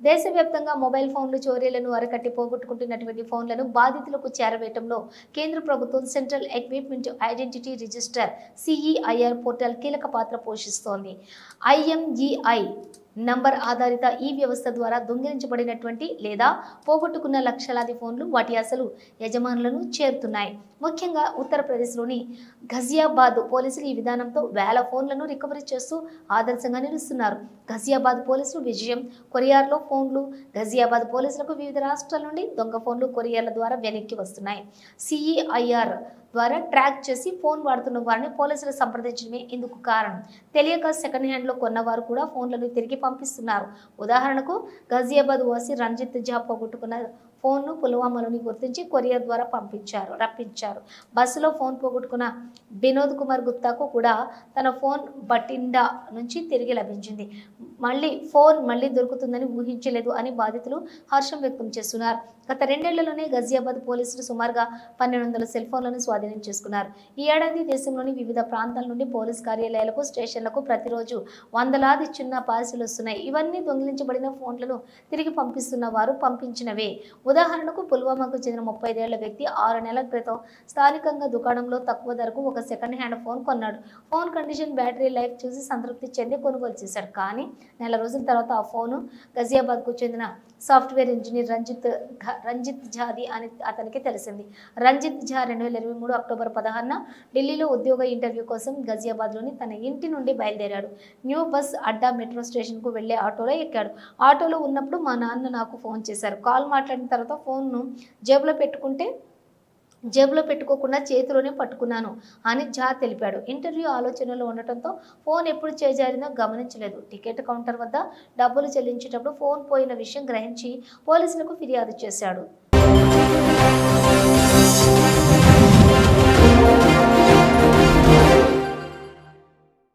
దేశవ్యాప్తంగా మొబైల్ ఫోన్లు చోరీలను అరకట్టి పోగొట్టుకుంటున్నటువంటి ఫోన్లను బాధితులకు చేరవేయడంలో కేంద్ర ప్రభుత్వం central equipment identity register CEIR portal కీలక పాత్ర పోషిస్తోంది. IMEI నంబర్ ఆధారిత ఈ వ్యవస్థ ద్వారా దొంగిలించబడినటువంటి లేదా పోగొట్టుకున్న లక్షలాది ఫోన్లు వాటి అసలు యజమానులను చేరుతున్నాయి. ముఖ్యంగా ఉత్తరప్రదేశ్లోని ఘజియాబాద్ పోలీసులు ఈ విధానంతో వేల ఫోన్లను రికవరీ చేస్తూ ఆదర్శంగా నిలుస్తున్నారు. ఘజియాబాద్ పోలీసులు విజయం కొరియర్లో ఫోన్లు. ఘజియాబాద్ పోలీసులకు వివిధ రాష్ట్రాల నుండి దొంగ ఫోన్లు కొరియర్ల ద్వారా వెనక్కి వస్తున్నాయి. సిఈఐఆర్ ద్వారా ట్రాక్ చేసి ఫోన్ వాడుతున్న వారిని పోలీసులు సంప్రదించడమే ఇందుకు కారణం. తెలియక సెకండ్ హ్యాండ్లో కొన్నవారు కూడా ఫోన్లను తిరిగి పంపిస్తున్నారు. ఉదాహరణకు ఘజియాబాద్ వాసి రంజిత్ ఝా పోగొట్టుకున్న ఫోన్ను పుల్వామాలోని గుర్తించి కొరియర్ ద్వారా రప్పించారు. బస్సులో ఫోన్ పోగొట్టుకున్న వినోద్ కుమార్ గుప్తాకు కూడా తన ఫోన్ బటిండా నుంచి తిరిగి లభించింది. ఫోన్ మళ్ళీ దొరుకుతుందని ఊహించలేదు అని బాధితులు హర్షం వ్యక్తం చేస్తున్నారు. గత 2 ఏళ్లలోనే ఘజియాబాద్ పోలీసులు సుమారుగా 1200 సెల్ ఫోన్లను స్వాధీనం చేసుకున్నారు. ఈ ఏడాది దేశంలోని వివిధ ప్రాంతాల నుండి పోలీస్ కార్యాలయాలకు, స్టేషన్లకు ప్రతిరోజు వందలాది చిన్న పార్సిల్ వస్తున్నాయి. ఇవన్నీ దొంగిలించబడిన ఫోన్లను తిరిగి పంపిస్తున్న వారు పంపించినవే. ఉదాహరణకు పుల్వామాకు చెందిన 35 ఏళ్ల వ్యక్తి 6 నెలల క్రితం స్థానికంగా దుకాణంలో తక్కువ ధరకు ఒక సెకండ్ హ్యాండ్ ఫోన్ కొన్నాడు. ఫోన్ కండిషన్, బ్యాటరీ లైఫ్ చూసి సంతృప్తి చెంది కొనుగోలు చేశాడు. కానీ నెల రోజుల తర్వాత ఆ ఫోను ఘజియాబాద్కు చెందిన సాఫ్ట్వేర్ ఇంజనీర్ రంజిత్ ఝాది అని అతనికి తెలిసింది. రంజిత్ ఝా 2023 అక్టోబర్ 16న ఢిల్లీలో ఉద్యోగ ఇంటర్వ్యూ కోసం ఘజియాబాద్లోని తన ఇంటి నుండి బయలుదేరాడు. న్యూ బస్ అడ్డా మెట్రో స్టేషన్కు వెళ్లే ఆటోలో ఎక్కాడు. ఆటోలో ఉన్నప్పుడు మా నాన్న నాకు ఫోన్ చేశారు. కాల్ మాట్లాడిన తర్వాత ఫోన్ను జేబులో పెట్టుకోకుండా చేతిలోనే పట్టుకున్నాను అని ఝా తెలిపాడు. ఇంటర్వ్యూ ఆలోచనలో ఉండటంతో ఫోన్ ఎప్పుడు చేజారిందో గమనించలేదు. టికెట్ కౌంటర్ వద్ద డబ్బులు చెల్లించేటప్పుడు ఫోన్ పోయిన విషయం గ్రహించి పోలీసులకు ఫిర్యాదు చేశాడు.